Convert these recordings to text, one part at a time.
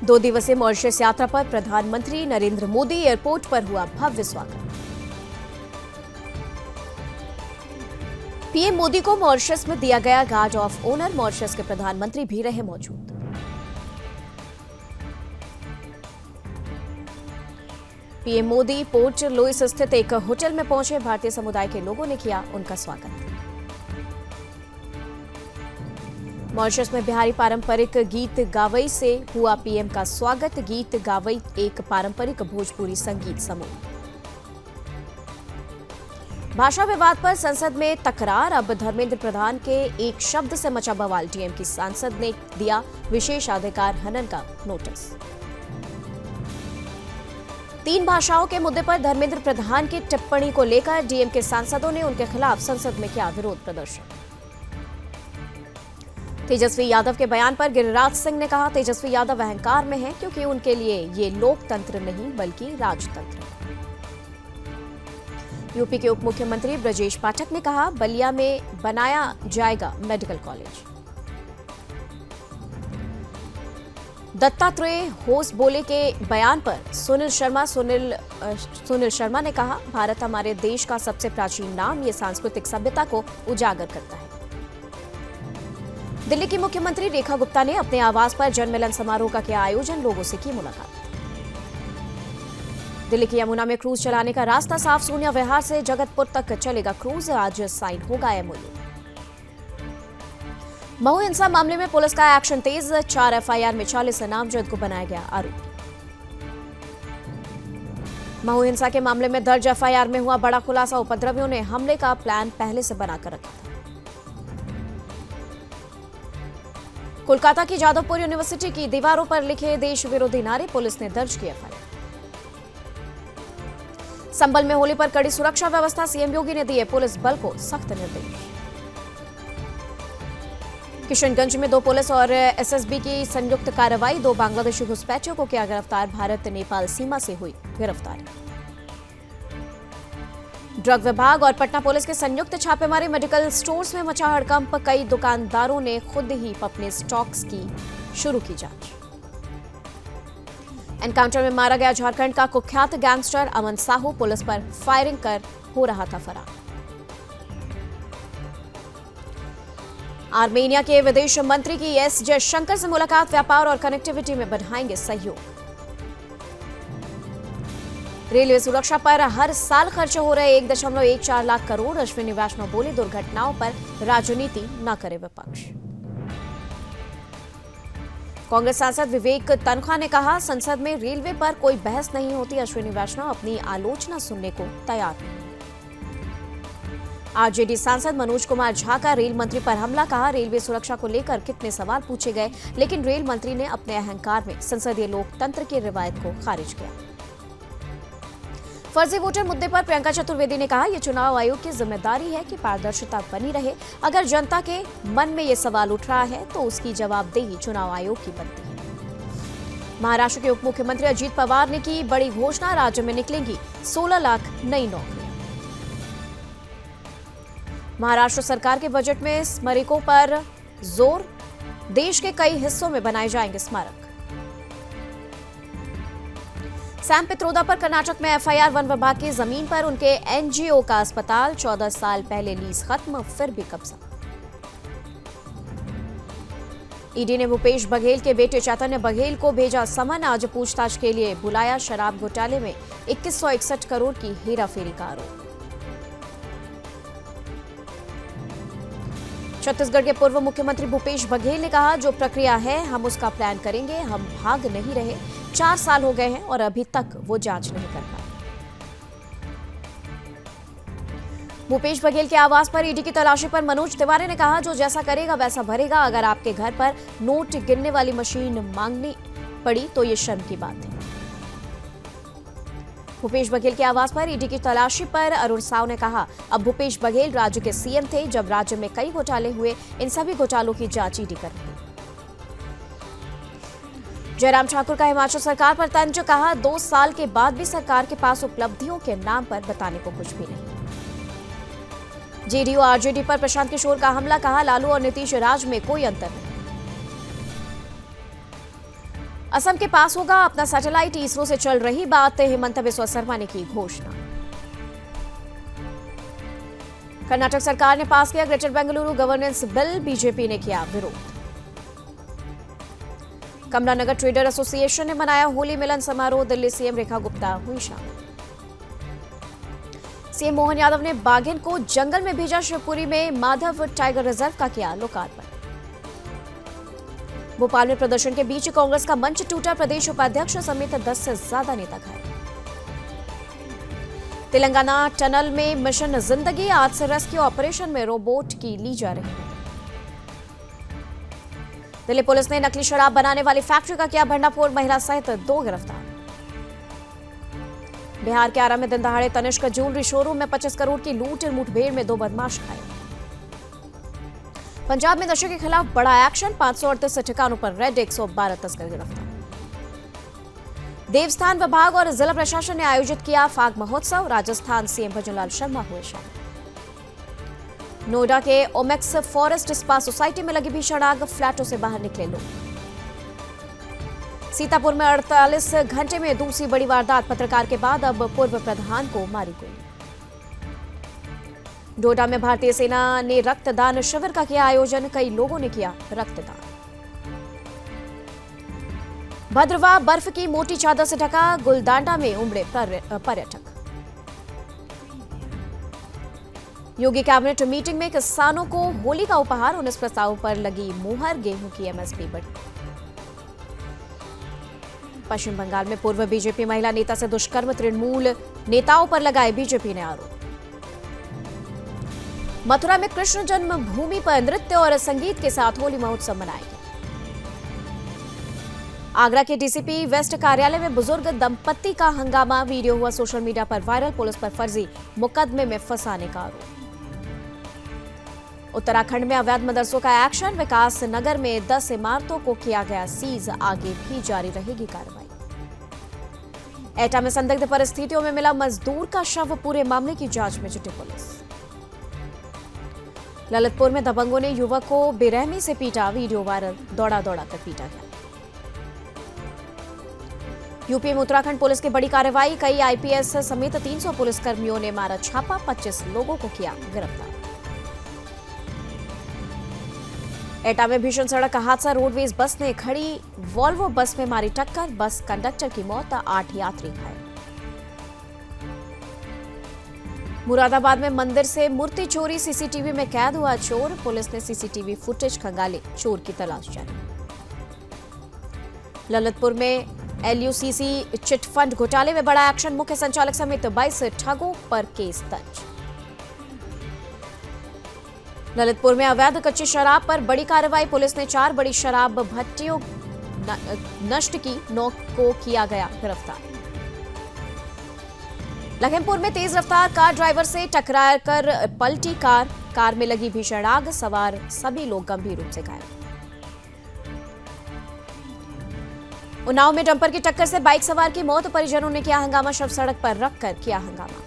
2 दिवसीय मॉरिशस यात्रा पर प्रधानमंत्री नरेंद्र मोदी एयरपोर्ट पर हुआ भव्य स्वागत। पीएम मोदी को मॉरिशस में दिया गया गार्ड ऑफ ऑनर। मॉरिशस के प्रधानमंत्री भी रहे मौजूद। पीएम मोदी पोर्ट लुइस स्थित एक होटल में पहुंचे। भारतीय समुदाय के लोगों ने किया उनका स्वागत। मॉरिशस में बिहारी पारंपरिक गीत गावई से हुआ पीएम का स्वागत। गीत गावई एक पारंपरिक भोजपुरी संगीत समूह। भाषा विवाद पर संसद में तकरार। अब धर्मेंद्र प्रधान के एक शब्द से मचा बवाल। डीएम की सांसद ने दिया विशेषाधिकार हनन का नोटिस। 3 भाषाओं के मुद्दे पर धर्मेंद्र प्रधान की टिप्पणी को लेकर डीएम के सांसदों ने उनके खिलाफ संसद में किया विरोध प्रदर्शन। तेजस्वी यादव के बयान पर गिरिराज सिंह ने कहा, तेजस्वी यादव अहंकार में हैं क्योंकि उनके लिए ये लोकतंत्र नहीं बल्कि राजतंत्र है। यूपी के उप मुख्यमंत्री ब्रजेश पाठक ने कहा, बलिया में बनाया जाएगा मेडिकल कॉलेज। दत्तात्रेय होस बोले के बयान पर सुनील शर्मा ने कहा, भारत हमारे देश का सबसे प्राचीन नाम, ये सांस्कृतिक सभ्यता को उजागर करता है। दिल्ली की मुख्यमंत्री रेखा गुप्ता ने अपने आवास पर जनमिलन समारोह का किया आयोजन। लोगों से की मुलाकात। दिल्ली की यमुना में क्रूज चलाने का रास्ता साफ। सोनिया विहार से जगतपुर तक चलेगा क्रूज। आज साइन होगा एमओयू। महू हिंसा मामले में पुलिस का एक्शन तेज। 4 एफआईआर में 40 नामजद को बनाया गया आरोपी। महू हिंसा के मामले में दर्ज एफआईआर में हुआ बड़ा खुलासा। उपद्रवियों ने हमले का प्लान पहले से बनाकर रखा था। कोलकाता की जादवपुर यूनिवर्सिटी की दीवारों पर लिखे देश विरोधी नारे। पुलिस ने दर्ज किया एफआईआर। संभल में होली पर कड़ी सुरक्षा व्यवस्था। सीएम योगी ने दिए पुलिस बल को सख्त निर्देश। किशनगंज में 2 पुलिस और एसएसबी की संयुक्त कार्रवाई। 2 बांग्लादेशी घुसपैठियों को किया गिरफ्तार। भारत नेपाल सीमा से हुई गिरफ्तारी। ड्रग विभाग और पटना पुलिस के संयुक्त छापेमारी। मेडिकल स्टोर्स में मचा हड़कंप। कई दुकानदारों ने खुद ही अपने स्टॉक्स की शुरू की जांच। एनकाउंटर में मारा गया झारखंड का कुख्यात गैंगस्टर अमन साहू। पुलिस पर फायरिंग कर हो रहा था फरार। आर्मेनिया के विदेश मंत्री की एस जयशंकर से मुलाकात। व्यापार और कनेक्टिविटी में बढ़ाएंगे सहयोग। रेलवे सुरक्षा पर हर साल खर्च हो रहे 1.14 लाख करोड़। अश्विनी वैष्णव बोले, दुर्घटनाओं पर राजनीति न करे विपक्ष। कांग्रेस सांसद विवेक तनखा ने कहा, संसद में रेलवे पर कोई बहस नहीं होती। अश्विनी वैष्णव अपनी आलोचना सुनने को तैयार नहीं। आरजेडी सांसद मनोज कुमार झा का रेल मंत्री पर हमला। कहा, रेलवे सुरक्षा को लेकर कितने सवाल पूछे गए, लेकिन रेल मंत्री ने अपने अहंकार में संसदीय लोकतंत्र की रिवायत को खारिज किया। फर्जी वोटर मुद्दे पर प्रियंका चतुर्वेदी ने कहा, यह चुनाव आयोग की जिम्मेदारी है कि पारदर्शिता बनी रहे। अगर जनता के मन में यह सवाल उठ रहा है तो उसकी जवाबदेही चुनाव आयोग की बनती है। महाराष्ट्र के उप मुख्यमंत्री अजीत पवार ने की बड़ी घोषणा। राज्य में निकलेंगी 16 लाख नई नौकरियां। महाराष्ट्र सरकार के बजट में स्मारकों पर जोर। देश के कई हिस्सों में बनाए जाएंगे स्मारक। सैम पित्रोदा पर कर्नाटक में एफआईआर। वन विभाग की जमीन पर उनके एनजीओ का अस्पताल। 14 साल पहले लीज खत्म, फिर भी कब्जा। ईडी ने भूपेश बघेल के बेटे चैतन्य बघेल को भेजा समन। आज पूछताछ के लिए बुलाया। शराब घोटाले में 2161 करोड़ की हेराफेरी का आरोप। छत्तीसगढ़ के पूर्व मुख्यमंत्री भूपेश बघेल ने कहा, जो प्रक्रिया है हम उसका प्लान करेंगे। हम भाग नहीं रहे। 4 साल हो गए हैं और अभी तक वो जांच नहीं कर पाए। भूपेश बघेल के आवास पर ईडी की तलाशी पर मनोज तिवारी ने कहा, जो जैसा करेगा वैसा भरेगा। अगर आपके घर पर नोट गिनने वाली मशीन मांगनी पड़ी तो ये शर्म की बात है। भूपेश बघेल के आवास पर ईडी की तलाशी पर अरुण साव ने कहा, अब भूपेश बघेल राज्य के सीएम थे जब राज्य में कई घोटाले हुए। इन सभी घोटालों की जांच ईडी कर रही है। जयराम ठाकुर का हिमाचल सरकार पर तंज। कहा, 2 साल के बाद भी सरकार के पास उपलब्धियों के नाम पर बताने को कुछ भी नहीं। जेडीयू आरजेडी पर प्रशांत किशोर का हमला। कहा, लालू और नीतीश राज में कोई अंतर नहीं। असम के पास होगा अपना सैटेलाइट, इसरो से चल रही बात, हिमंत बिस्वा शर्मा ने की घोषणा। कर्नाटक सरकार ने पास किया greater Bengaluru governance bill, BJP ने किया विरोध। कमलानगर ट्रेडर एसोसिएशन ने मनाया होली मिलन समारोह, दिल्ली सीएम रेखा गुप्ता हुई शामिल। सीएम मोहन यादव ने बाघिन को जंगल में भेजा, शिवपुरी में माधव टाइगर रिजर्व का किया लोकार्पण। भोपाल में प्रदर्शन के बीच कांग्रेस का मंच टूटा, प्रदेश उपाध्यक्ष समेत 10 से ज्यादा नेता घायल। तेलंगाना टनल में मिशन जिंदगी, आज से रेस्क्यू ऑपरेशन में रोबोट की ली जा रही है। दिल्ली पुलिस ने नकली शराब बनाने वाली फैक्ट्री का किया भंडाफोड़, महिला सहित 2 गिरफ्तार। बिहार के आरा में दिन दहाड़े तनिष्क ज्वेलरी शोरूम में 25 करोड़ की लूट, मुठभेड़ में 2 बदमाश घायल। पंजाब में नशे के खिलाफ बड़ा एक्शन, 538 ठिकानों पर रेड, 112 तस्कर गिरफ्तार। देवस्थान विभाग और जिला प्रशासन ने आयोजित किया फाग महोत्सव, राजस्थान सीएम भजनलाल शर्मा हुए शामिल। नोएडा के ओमेक्स फॉरेस्ट स्पा सोसाइटी में लगी भीषण आग, फ्लैटों से बाहर निकले लोग। सीतापुर में 48 घंटे में दूसरी बड़ी वारदात, पत्रकार के बाद अब पूर्व प्रधान को मारी गोली। डोडा में भारतीय सेना ने रक्तदान शिविर का किया आयोजन, कई लोगों ने किया रक्तदान। भद्रवाह बर्फ की मोटी चादर से ढका, गुलदांडा में उमड़े पर्यटक। योगी कैबिनेट मीटिंग में किसानों को होली का उपहार, 19 प्रस्तावों पर लगी मुहर, गेहूं की एमएसपी बढ़ी। पश्चिम बंगाल में पूर्व बीजेपी महिला नेता से दुष्कर्म, तृणमूल नेताओं पर लगाए बीजेपी ने आरोप। मथुरा में कृष्ण जन्मभूमि पर नृत्य और संगीत के साथ होली महोत्सव मनाया गया। आगरा के डीसीपी वेस्ट कार्यालय में बुजुर्ग दंपत्ति का हंगामा, वीडियो हुआ सोशल मीडिया पर वायरल, पुलिस पर फर्जी मुकदमे में फंसाने का आरोप। उत्तराखंड में अवैध मदरसों का एक्शन, विकास नगर में 10 इमारतों को किया गया सीज, आगे भी जारी रहेगी कार्रवाई। एटा में संदिग्ध परिस्थितियों में मिला मजदूर का शव, पूरे मामले की जांच में जुटी पुलिस। ललितपुर में दबंगों ने युवक को बेरहमी से पीटा, वीडियो वायरल, दौड़ा दौड़ा कर पीटा गया। यूपी में उत्तराखंड पुलिस की बड़ी कार्रवाई, कई आईपीएस समेत 300 पुलिसकर्मियों ने मारा छापा, 25 लोगों को किया गिरफ्तार। एटा में भीषण सड़क हादसा, रोडवेज बस ने खड़ी वॉल्वो बस में मारी टक्कर, बस कंडक्टर की मौत, 8 यात्री घायल। मुरादाबाद में मंदिर से मूर्ति चोरी, सीसीटीवी में कैद हुआ चोर, पुलिस ने सीसीटीवी फुटेज खंगाले, चोर की तलाश जारी। ललितपुर में एलयूसीसी चिटफंड घोटाले में बड़ा एक्शन, मुख्य संचालक समेत 22 ठगों पर केस दर्ज। ललितपुर में अवैध कच्ची शराब पर बड़ी कार्रवाई, पुलिस ने 4 बड़ी शराब भट्टियों नष्ट की, 9 को किया गया गिरफ्तार। लखीमपुर में तेज रफ्तार कार ड्राइवर से टकराकर पलटी कार में लगी भीषण आग, सवार सभी लोग गंभीर रूप से घायल। उन्नाव में डंपर की टक्कर से बाइक सवार की मौत, परिजनों ने किया हंगामा, शव सड़क पर रखकर किया हंगामा।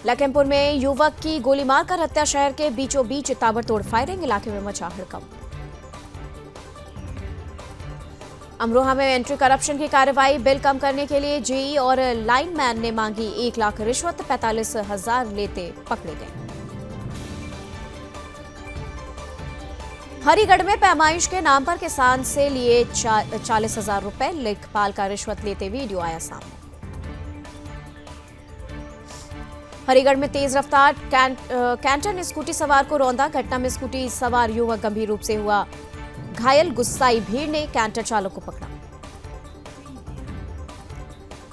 लखीमपुर में युवक की गोली मारकर हत्या, शहर के बीचों बीच ताबड़तोड़ फायरिंग, इलाके में मचा हड़कंप। अमरोहा में एंट्री करप्शन की कार्रवाई, बिल कम करने के लिए जेई और लाइनमैन ने मांगी 1 लाख रिश्वत, 45,000 लेते पकड़े गए। हरिगढ़ में पैमाइश के नाम पर किसान से लिए 40,000 रुपए, लेखपाल का रिश्वत लेते वीडियो आया सामने। हरिगढ़ में तेज रफ्तार कैंटर ने स्कूटी सवार को रौंदा, घटना में स्कूटी सवार युवक गंभीर रूप से हुआ घायल, गुस्साई भीड़ ने कैंटर चालक को पकड़ा।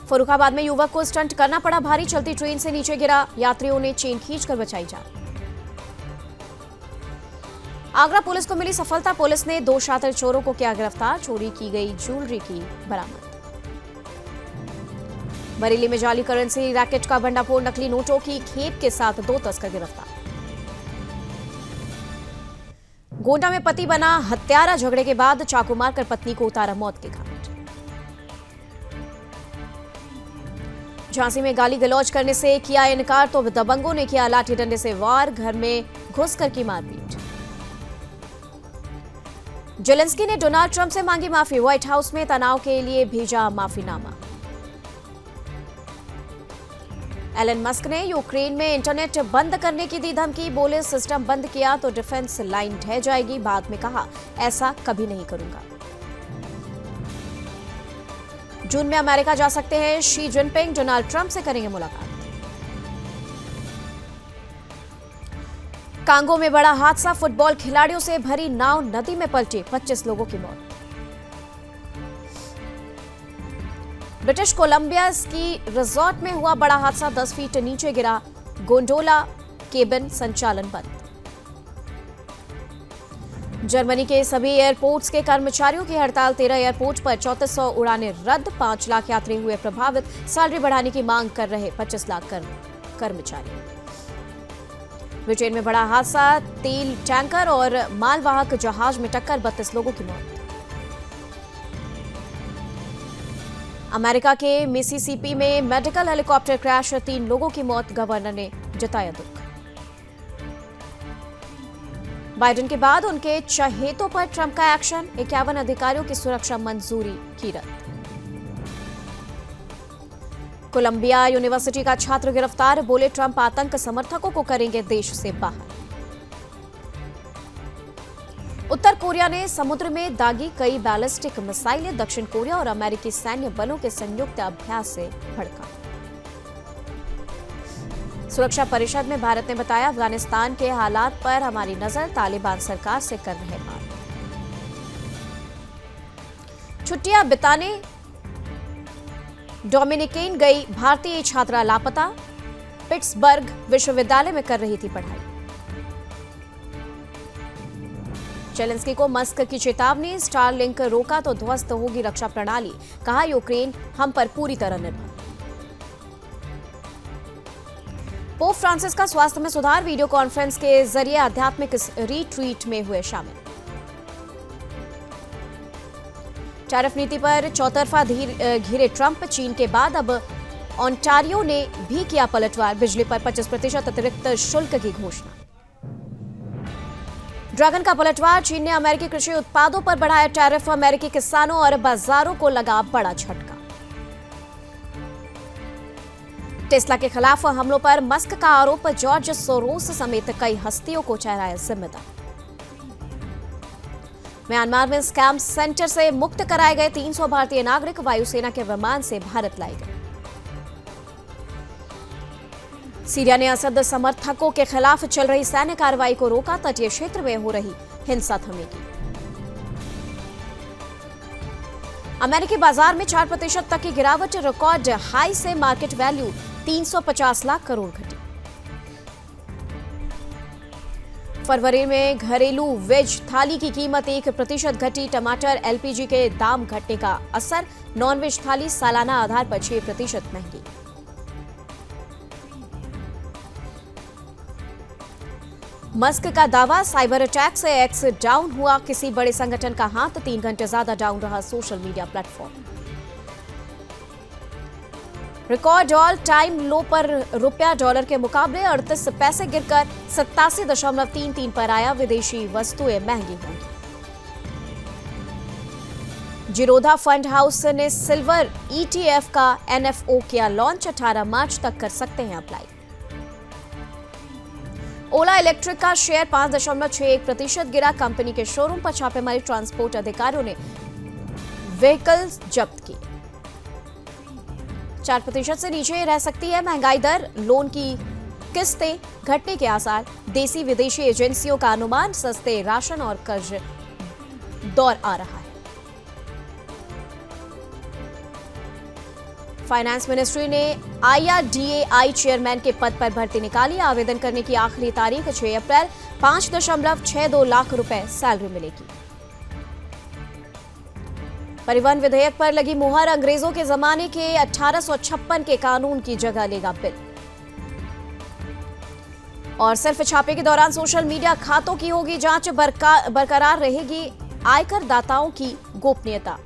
फर्रुखाबाद में युवक को स्टंट करना पड़ा, भारी चलती ट्रेन से नीचे गिरा, यात्रियों ने चेन खींचकर बचाई जान। आगरा पुलिस को मिली सफलता, पुलिस ने 2 शातिर चोरों को किया गिरफ्तार, चोरी की गई ज्वेलरी की बरामद। बरेली में जाली करेंसी रैकेट का भंडाफोड़, नकली नोटों की खेप के साथ 2 तस्कर गिरफ्तार। गोंडा में पति बना हत्यारा, झगड़े के बाद चाकू मारकर पत्नी को उतारा मौत के घाट। झांसी में गाली गलौज करने से किया इनकार तो दबंगों ने किया लाठी डंडे से वार, घर में घुसकर की मारपीट। जेलेंस्की ने डोनाल्ड ट्रंप से मांगी माफी, व्हाइट हाउस में तनाव के लिए भेजा माफीनामा। एलन मस्क ने यूक्रेन में इंटरनेट बंद करने की दी धमकी, बोले सिस्टम बंद किया तो डिफेंस लाइन ढह जाएगी, बाद में कहा ऐसा कभी नहीं करूंगा। जून में अमेरिका जा सकते हैं शी जिनपिंग, डोनाल्ड ट्रंप से करेंगे मुलाकात। कांगो में बड़ा हादसा, फुटबॉल खिलाड़ियों से भरी नाव नदी में पलटी, 25 लोगों की मौत। ब्रिटिश कोलंबिया स्की रिजॉर्ट में हुआ बड़ा हादसा, 10 फीट नीचे गिरा गोंडोला, केबिन संचालन बंद। जर्मनी के सभी एयरपोर्ट्स के कर्मचारियों की हड़ताल, 13 एयरपोर्ट पर 3400 उड़ानें रद्द, 5 लाख यात्री हुए प्रभावित, सैलरी बढ़ाने की मांग कर रहे 25 लाख कर्मचारी। ब्रिटेन में बड़ा हादसा, तेल टैंकर और मालवाहक जहाज में टक्कर, 32 लोगों की मौत। अमेरिका के मिसिसिपी में मेडिकल हेलीकॉप्टर क्रैश, 3 लोगों की मौत, गवर्नर ने जताया दुख। बाइडेन के बाद उनके चहेतों पर ट्रंप का एक्शन, 51 अधिकारियों की सुरक्षा मंजूरी की रद्द। कोलंबिया यूनिवर्सिटी का छात्र गिरफ्तार, बोले ट्रंप आतंक समर्थकों को करेंगे देश से बाहर। उत्तर कोरिया ने समुद्र में दागी कई बैलिस्टिक मिसाइलें, दक्षिण कोरिया और अमेरिकी सैन्य बलों के संयुक्त अभ्यास से भड़का। सुरक्षा परिषद में भारत ने बताया अफगानिस्तान के हालात पर हमारी नजर, तालिबान सरकार से कर रहे बात। छुट्टियां बिताने डोमिनिकेन गई भारतीय छात्रा लापता, पिट्सबर्ग विश्वविद्यालय में कर रही थी पढ़ाई। जेलेंस्की को मस्क की चेतावनी, स्टारलिंक रोका तो ध्वस्त होगी रक्षा प्रणाली, कहा यूक्रेन हम पर पूरी तरह निर्भर। पोप फ्रांसिस का स्वास्थ्य में सुधार, वीडियो कॉन्फ्रेंस के जरिए आध्यात्मिक रिट्रीट में हुए शामिल। टैरिफ नीति पर चौतरफा घिरे ट्रंप, चीन के बाद अब ओंटारियो ने भी किया पलटवार, बिजली पर 25% अतिरिक्त शुल्क की घोषणा। ड्रैगन का पलटवार, चीन ने अमेरिकी कृषि उत्पादों पर बढ़ाया टैरिफ, अमेरिकी किसानों और बाजारों को लगा बड़ा झटका। टेस्ला के खिलाफ हमलों पर मस्क का आरोप, जॉर्ज सोरोस समेत कई हस्तियों को ठहराया जिम्मेदार। म्यांमार में स्कैम सेंटर से मुक्त कराए गए 300 भारतीय नागरिक, वायुसेना के विमान से भारत लाए गए। सीरिया ने असद समर्थकों के खिलाफ चल रही सैन्य कार्रवाई को रोका, तटीय क्षेत्र में हो रही हिंसा थमेगी। अमेरिकी बाजार में 4% तक की गिरावट, रिकॉर्ड हाई से मार्केट वैल्यू 350 लाख करोड़ घटी। फरवरी में घरेलू वेज थाली की कीमत 1% घटी, टमाटर एलपीजी के दाम घटने का असर, नॉनवेज थाली सालाना आधार पर 6% महंगी। मस्क का दावा, साइबर अटैक से एक्स डाउन हुआ, किसी बड़े संगठन का हाथ, 3 घंटे ज्यादा डाउन रहा social media platform. Record all time low पर रुपया डॉलर के मुकाबले 38 पैसे गिरकर 87.33 पर आया, विदेशी वस्तुएं महंगी होंगी। जिरोधा फंड हाउस ने सिल्वर ईटीएफ का एनएफओ किया लॉन्च, 18 मार्च तक कर सकते हैं अप्लाई। ओला इलेक्ट्रिक का शेयर 5.61% गिरा, कंपनी के शोरूम पर छापेमारी, ट्रांसपोर्ट अधिकारियों ने व्हीकल्स जब्त की। 4% से नीचे रह सकती है महंगाई दर, लोन की किस्तें घटने के आसार, देसी विदेशी एजेंसियों का अनुमान, सस्ते राशन और कर्ज दौर आ रहा है। फाइनेंस मिनिस्ट्री ने IRDAI चेयरमैन के पद पर भर्ती निकाली, आवेदन करने की आखिरी तारीख 6 अप्रैल, 5.62 लाख रुपए सैलरी मिलेगी। परिवहन विधेयक पर लगी मुहर, अंग्रेजों के जमाने के 1856 के कानून की जगह लेगा बिल। और सिर्फ छापे के दौरान सोशल मीडिया खातों की होगी जांच, बरकरार रहेगी आयकर दाताओं की गोपनीयता।